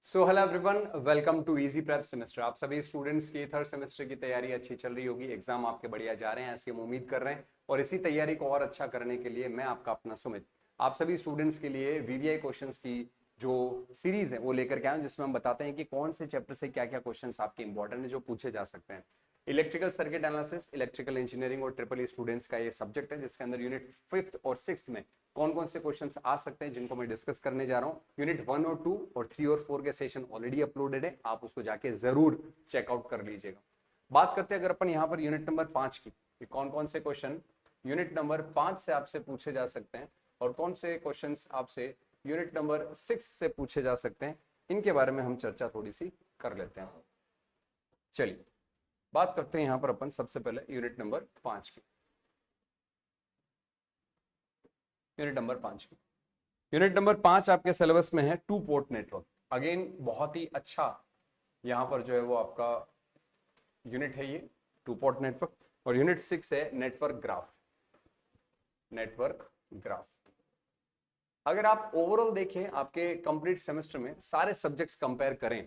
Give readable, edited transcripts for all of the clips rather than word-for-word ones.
So hello everyone, welcome to easy prep semester. आप सभी students की थर्ड सेमेस्टर की तैयारी अच्छी चल रही होगी। एग्जाम आपके बढ़िया जा रहे हैं ऐसी हम उम्मीद कर रहे हैं। और इसी तैयारी को और अच्छा करने के लिए मैं आपका अपना सुमित आप सभी स्टूडेंट्स के लिए वीवीआई क्वेश्चंस की जो सीरीज है वो लेकर के आए, जिसमें हम बताते हैं कि कौन से चैप्टर से क्या क्या क्वेश्चंस आपके इंपॉर्टेंट है जो पूछे जा सकते हैं। Electrical circuit analysis, electrical engineering और ट्रिपल ई स्टूडेंट्स का ये सब्जेक्ट है, जिसके अंदर यूनिट 5th और 6th में कौन कौन से क्वेश्चंस आ सकते हैं जिनको मैं डिस्कस करने जा रहा हूं। यूनिट 1 और 2 और 3 और 4 के सेशन ऑलरेडी अपलोडेड है, आप उसको जाके जरूर चेकआउट कर लीजिएगा। बात करते हैं अगर अपन यहां पर यूनिट नंबर 5 की, कि कौन कौन से क्वेश्चन यूनिट नंबर 5 से आपसे पूछे जा सकते हैं और कौन से क्वेश्चन आपसे यूनिट नंबर 6 से पूछे जा सकते हैं, इनके बारे में हम चर्चा थोड़ी सी कर लेते हैं। चलिए बात करते हैं यहां पर अपन सबसे पहले यूनिट नंबर 5 की। यूनिट नंबर 5 की यूनिट नंबर 5 आपके सिलेबस में है टू पोर्ट नेटवर्क। अगेन बहुत ही अच्छा यहां पर जो है वो आपका यूनिट है ये टू पोर्ट नेटवर्क। और यूनिट 6 है नेटवर्क ग्राफ। नेटवर्क ग्राफ अगर आप ओवरऑल देखें आपके कंप्लीट सेमेस्टर में सारे सब्जेक्ट्स कंपेयर करें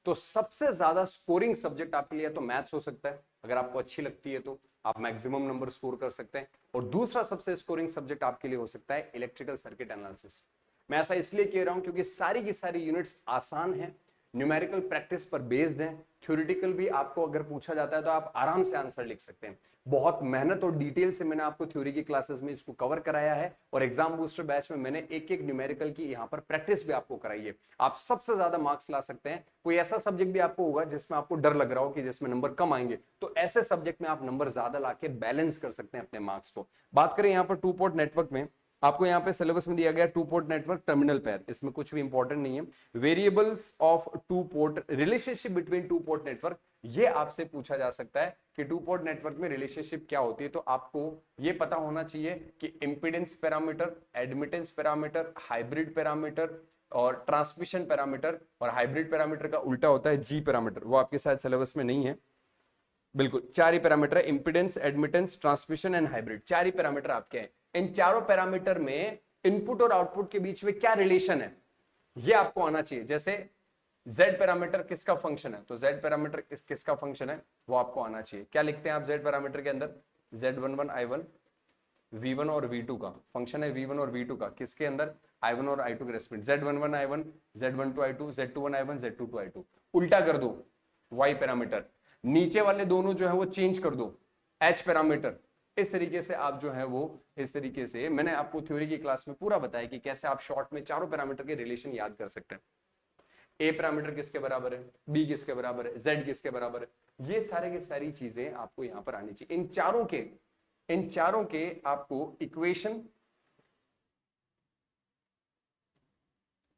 तो सबसे ज्यादा स्कोरिंग सब्जेक्ट आपके लिए तो मैथ्स हो सकता है। अगर आपको अच्छी लगती है तो आप मैक्सिमम नंबर स्कोर कर सकते हैं। और दूसरा सबसे स्कोरिंग सब्जेक्ट आपके लिए हो सकता है इलेक्ट्रिकल सर्किट एनालिसिस। मैं ऐसा इसलिए कह रहा हूं क्योंकि सारी की सारी यूनिट्स आसान है, न्यूमेरिकल प्रैक्टिस पर बेस्ड है। थ्योरेटिकल भी आपको अगर पूछा जाता है तो आप आराम से आंसर लिख सकते हैं। बहुत मेहनत और डिटेल से मैंने आपको थ्योरी की क्लासेस में इसको कवर कराया है और एग्जाम बूस्टर बैच में मैंने एक एक न्यूमेरिकल की यहां पर प्रैक्टिस भी आपको कराई है। आप सबसे ज्यादा मार्क्स ला सकते हैं। कोई ऐसा सब्जेक्ट भी आपको होगा जिसमें आपको डर लग रहा हो कि जिसमें नंबर कम आएंगे, तो ऐसे सब्जेक्ट में आप नंबर ज्यादा लाके बैलेंस कर सकते हैं अपने मार्क्स को। बात करें यहां पर टू पोर्ट नेटवर्क में, आपको यहां पे सिलेबस में दिया गया two port network terminal pair, इसमें कुछ भी इंपॉर्टेंट नहीं है। Variables of two port, relationship between two port network, ये आपसे पूछा जा सकता है कि टू पोर्ट नेटवर्क में रिलेशनशिप क्या होती है। तो आपको ये पता होना चाहिए कि impedance parameter, admittance parameter, hybrid parameter और ट्रांसमिशन पैरामीटर। और हाइब्रिड पैरामीटर का उल्टा होता है जी पैरामीटर, वो आपके शायद सिलेबस में नहीं है। बिल्कुल चार ही पैरामीटर है, impedance, admittance, transmission and hybrid, चार ही पैरामीटर आपके हैं। इन चारों पैरामीटर में इनपुट और आउटपुट के बीच में क्या रिलेशन है ये आपको आना चाहिए। जैसे z पैरामीटर किसका फंक्शन है, तो z पैरामीटर किसका फंक्शन है वो आपको आना चाहिए। क्या लिखते हैं आप z पैरामीटर के अंदर, z11 i1 v1 और v2 का फंक्शन है, v1 और v2 का किसके अंदर, i1 और i2 के respect, z11 i1, z12 i2, z21 i1, z22 i2। उल्टा कर दो y पैरामीटर, नीचे वाले दोनों जो है वो चेंज कर दो h पैरामीटर। इस तरीके से आप जो है वो, इस तरीके से मैंने आपको थ्योरी की क्लास में पूरा बताया कि कैसे आप शॉर्ट में चारों पैरामीटर के रिलेशन याद कर सकते हैं। ए पैरामीटर किसके बराबर है, बी किसके बराबर है, जेड किसके बराबर है, ये सारे की सारी चीजें आपको यहां पर आनी चाहिए। इन चारों के आपको equation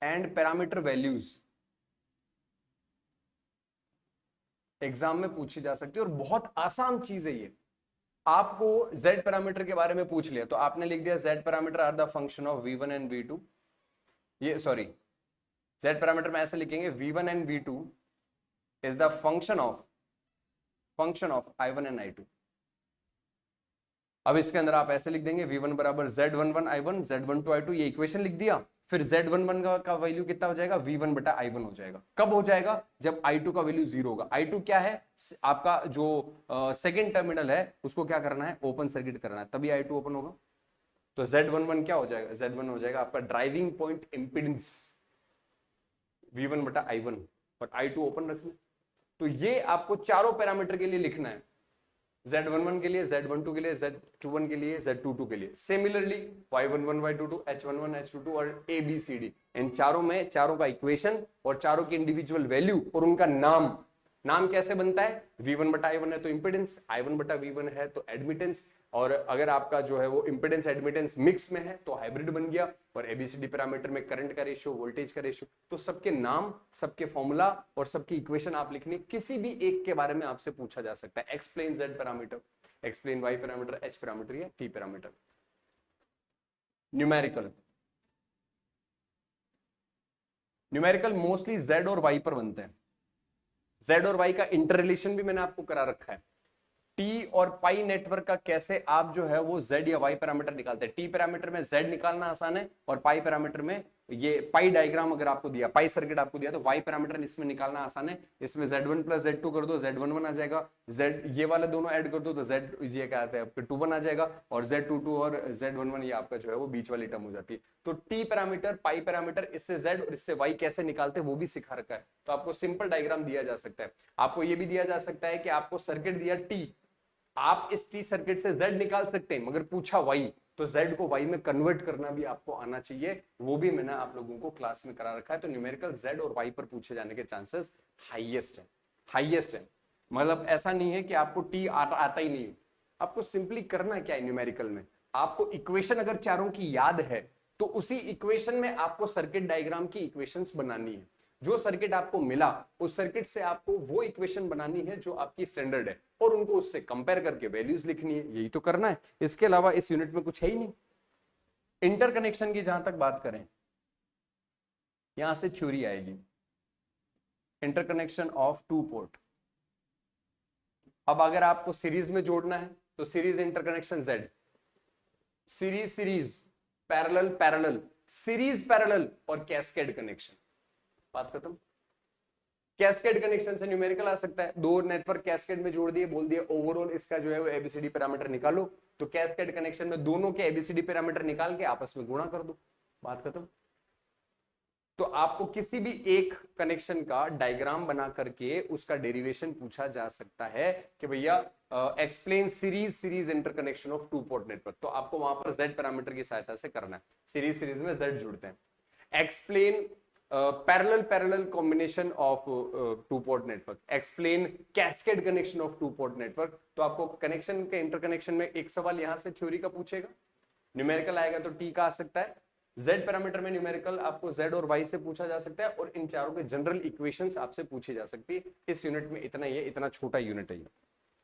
and parameter values exam में पूछी जा सकती है और बहुत आसान चीज है ये। आपको z पैरामीटर के बारे में पूछ लिया तो आपने लिख दिया z parameter are the function of v1 and v2। ये सॉरी, z पैरामीटर में ऐसे लिखेंगे v1 and v2 is the function of i1 and i2। अब इसके अंदर आप ऐसे लिख देंगे v1 बराबर z11 i1, z12 i2, ये इक्वेशन लिख दिया। फिर z11 का वैल्यू कितना हो जाएगा, v1 बटा i1 हो जाएगा। कब हो जाएगा, जब i2 का वैल्यू 0 होगा। i2 क्या है, आपका जो सेकेंड टर्मिनल है उसको क्या करना है, ओपन सर्किट करना है, तभी i2 ओपन होगा। तो z11 क्या हो जाएगा, z1 हो जाएगा आपका ड्राइविंग पॉइंट इंपीडेंस v1 बटा i1 और i2 ओपन रखना। तो ये आपको चारों पैरामीटर के लिए लिखना है, Z11 के लिए, Z12 के लिए, Z21 के लिए, Z22 के लिए। Similarly Y11, Y22, H11, H22 और ABCD, इन चारों में चारों का इक्वेशन और चारों की इंडिविजुअल वैल्यू और उनका नाम कैसे बनता है, V1 बटा I1 है तो इंपिडेंस, I1 बटा V1 है तो एडमिटेंस, और अगर आपका जो है वो इंपिडेंस एडमिटेंस मिक्स में है तो हाइब्रिड बन गया। और ABCD पैरामीटर में करंट का रेशियो, वोल्टेज का रेशियो, तो सबके नाम, सबके फॉर्मूला और सबकी इक्वेशन आप लिखनी। किसी भी एक के बारे में आपसे पूछा जा सकता है, explain Z parameter, explain Y parameter, H parameter या T parameter. Numerical mostly Z और Y पर बनते हैं। Z और Y का इंटर रिलेशन भी मैंने आपको करा रखा है। टी और पाई नेटवर्क का कैसे आप जो है वो Z या Y पैरामीटर निकालते हैं। टी पैरामीटर में Z निकालना आसान है और पाई पैरामीटर में ये पाई डायग्राम अगर आपको दिया, पाई सर्किट आपको दिया, तो वाई पैरामीटर इसमें निकालना आसान है। इसमें Z1 प्लस Z2 कर दो, Z11 आ जाएगा। Z ये वाले दोनों ऐड कर दो तो Z ये क्या आता है आपके 21 आ जाएगा, और Z22 और Z11 ये आपका जो है वो बीच वाली टर्म हो जाती है। तो टी पैरामीटर, पाई पैरामीटर, इससे Z और इससे Y कैसे निकालते हैं वो भी सिखा रखा है। तो आपको सिंपल डायग्राम दिया जा सकता है। आपको ये भी दिया जा सकता है कि आपको सर्किट दिया T, आप इस टी सर्किट से Z निकाल सकते हैं, मगर पूछा Y, तो Z को Y में कन्वर्ट करना भी आपको आना चाहिए। वो भी मैंने आप लोगों को क्लास में करा रखा है। तो न्यूमेरिकल Z और Y पर पूछे जाने के चांसेस हाईएस्ट है, हाईएस्ट है। मतलब ऐसा नहीं है कि आपको T आता ही नहीं। आपको सिंपली करना क्या है न्यूमेरिकल में, आपको इक्वेशन अगर चारों की याद है तो उसी इक्वेशन में आपको सर्किट डायग्राम की इक्वेशंस बनानी है। जो सर्किट आपको मिला उस सर्किट से आपको वो इक्वेशन बनानी है जो आपकी स्टैंडर्ड है, और उनको उससे कंपेयर करके वैल्यूज लिखनी है। यही तो करना है, इसके अलावा इस यूनिट में कुछ है ही नहीं। इंटरकनेक्शन की जहां तक बात करें, यहां से थ्योरी आएगी, इंटरकनेक्शन ऑफ टू पोर्ट। अब अगर आपको सीरीज में जोड़ना है तो series interconnection Z, series series, parallel parallel, series parallel और कैस्केड कनेक्शन। बात खत्म। कैस्केड कनेक्शन से न्यूमेरिकल आ सकता है, दो नेटवर्क कैस्केड में जोड़ दिए, बोल दिए ओवरऑल इसका जो है वो एबीसीडी पैरामीटर निकालो, तो कैस्केड कनेक्शन में दोनों के एबीसीडी पैरामीटर निकाल के आपस में गुणा कर दो, बात खत्म। तो आपको किसी भी एक कनेक्शन का डायग्राम बना करके उसका डेरिवेशन पूछा जा सकता है कि भैया explain series series interconnection of two port network, तो आपको वहां पर Z पैरामीटर की सहायता से करना है। सीरीज सीरीज में Z जुड़ते हैं। Explain parallel parallel combination of two port network, explain cascade connection of two port network, तो आपको कनेक्शन के इंटरकनेक्शन में एक सवाल यहां से थ्योरी का पूछेगा, न्यूमेरिकल आएगा तो T का आ सकता है। Z पैरामीटर में न्यूमेरिकल आपको Z और Y से पूछा जा सकता है, और इन चारों के जनरल इक्वेशंस आपसे पूछी जा सकती है। इस यूनिट में इतना ही है, इतना छोटा यूनिट है ये।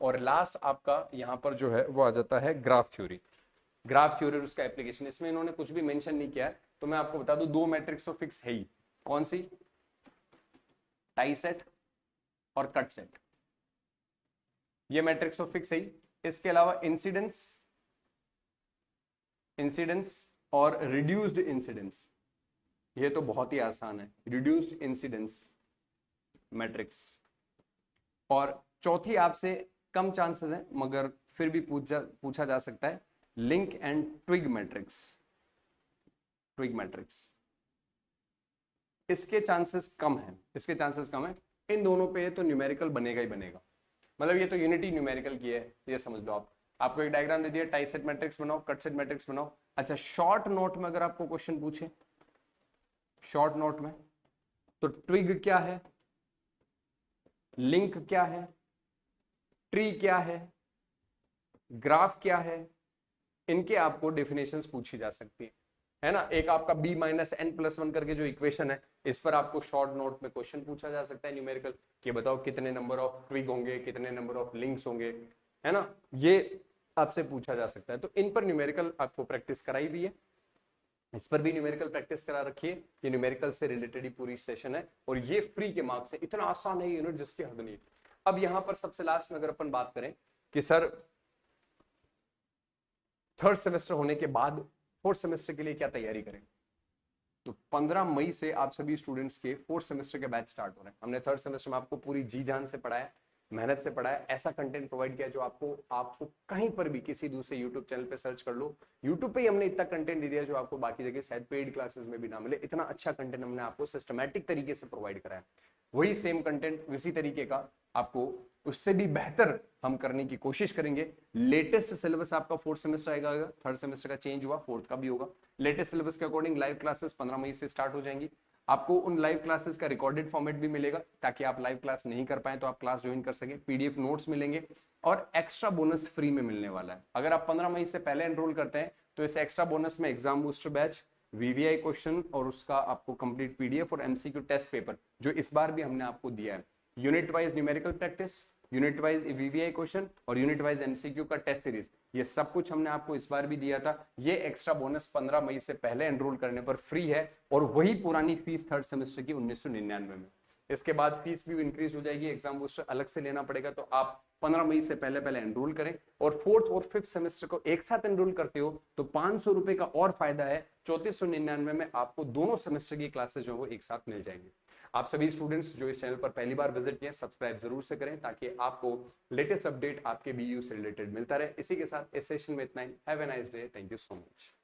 और लास्ट आपका यहां पर जो है वो आ जाता है ग्राफ थ्योरी। ग्राफ थ्योरी और उसका एप्लीकेशन, इसमें इन्होंने कुछ भी मेंशन नहीं किया है, तो मैं आपको बता दूं दो मैट्रिक्स तो फिक्स है ही। कौन सी? टाई सेट और कट सेट, ये मैट्रिक्स तो फिक्स है ही। इसके अलावा इंसिडेंस, इंसिडेंस और रिड्यूस्ड इंसिडेंस, ये तो बहुत ही आसान है, रिड्यूस्ड इंसिडेंस मैट्रिक्स। और चौथी आपसे कम चांसेस है मगर फिर भी पूछा जा सकता है, link and twig matrix. Twig matrix इसके चांसेस कम है, इसके चांसेस कम है। इन दोनों पे तो न्यूमेरिकल बनेगा ही बनेगा। मतलब ये तो यूनिटी न्यूमेरिकल की है, ये समझ लो आप। आपको एक डायग्राम दे दिया, टाई सेट मैट्रिक्स बनाओ, कट सेट मैट्रिक्स बनाओ। अच्छा, शॉर्ट नोट में अगर आपको क्वेश्चन पूछे, शॉर्ट नोट में, तो ट्विग क्या है, लिंक क्या है, ट्री क्या है, ग्राफ क्या है, इनके आपको डेफिनेशंस पूछी जा सकती है ना। एक आपका b minus n plus one करके जो इक्वेशन है, इस पर आपको शॉर्ट नोट में क्वेश्चन पूछा जा सकता है न्यूमेरिकल, कि बताओ कितने नंबर ऑफ ट्विग होंगे, कितने नंबर ऑफ लिंक्स होंगे, है ना, ये आपसे पूछा जा सकता है। तो इन पर न्यूमेरिकल आपको प्रैक्टिस कराई भी है, इस पर भी न्यूमेरिकल प्रैक्टिस करा रखी है। ये न्यूमेरिकल से रिलेटेड ही पूरी सेशन है, और ये फ्री के मार्क्स है। इतना आसान है यूनिट जिसकी हद नहीं। अब यहां पर सबसे लास्ट में अगर अपन बात करें कि सर थर्ड सेमेस्टर होने के बाद फोर्थ सेमेस्टर के लिए क्या तैयारी करें, तो 15 मई से आप सभी स्टूडेंट्स के फोर्थ सेमेस्टर के बैच स्टार्ट हो रहे हैं। हमने थर्ड सेमेस्टर में आपको पूरी जी जान से पढ़ाया, मेहनत से पढ़ाया, ऐसा कंटेंट प्रोवाइड किया जो आपको कहीं पर भी किसी दूसरे यूट्यूब चैनल पे सर्च कर लो, यूट्यूब पे ही हमने इतना कंटेंट दे दिया जो आपको बाकी जगह शायद पेड क्लासेस में भी ना मिले। इतना अच्छा कंटेंट हमने आपको सिस्टमैटिक तरीके से प्रोवाइड कराया। वही सेम कंटेंट इसी तरीके का आपको उससे भी बेहतर हम करने की कोशिश करेंगे। लेटेस्ट सिलेबस आपका फोर्थ सेमेस्टर आएगा, थर्ड सेमेस्टर का चेंज हुआ, फोर्थ का भी होगा। लेटेस्ट सिलेबस के अकॉर्डिंग लाइव क्लासेस 15 मई से स्टार्ट हो जाएंगी। आपको उन लाइव क्लासेस का रिकॉर्डेड फॉर्मेट भी मिलेगा, ताकि आप लाइव क्लास नहीं कर पाए तो आप क्लास ज्वाइन कर सके। पीडीएफ नोट्स मिलेंगे और एक्स्ट्रा बोनस फ्री में मिलने वाला है। अगर आप 15 मई से पहले एनरोल करते हैं तो इस एक्स्ट्रा बोनस में exam booster batch, VVI question और उसका आपको कंप्लीट पीडीएफ और एमसीक्यू टेस्ट पेपर जो इस बार भी हमने आपको दिया है, unit wise numerical practice, unit wise VVI question और यूनिट वाइज एमसीक्यू का टेस्ट सीरीज, ये सब कुछ हमने आपको इस बार भी दिया था। ये एक्स्ट्रा बोनस 15 मई से पहले एनरोल करने पर फ्री है, और वही पुरानी फीस थर्ड सेमेस्टर की 1999 में। इसके बाद फीस भी इंक्रीज हो जाएगी, एग्जाम बूस्टर अलग से लेना पड़ेगा, तो आप 15 मई से पहले पहले एनरोल करें। और फोर्थ और फिफ्थ सेमेस्टर को एक साथ एनरोल करते हो तो 500 रुपए का और फायदा है, 3499 में आपको दोनों सेमेस्टर की क्लासेस जो वो एक साथ मिल जाएंगे। आप सभी स्टूडेंट्स जो इस चैनल पर पहली बार विजिट किए, सब्सक्राइब जरूर से करें ताकि आपको लेटेस्ट अपडेट आपके बीयू से रिलेटेड मिलता रहे। इसी के साथ इस सेशन में इतना ही। Have a nice day, thank you so much.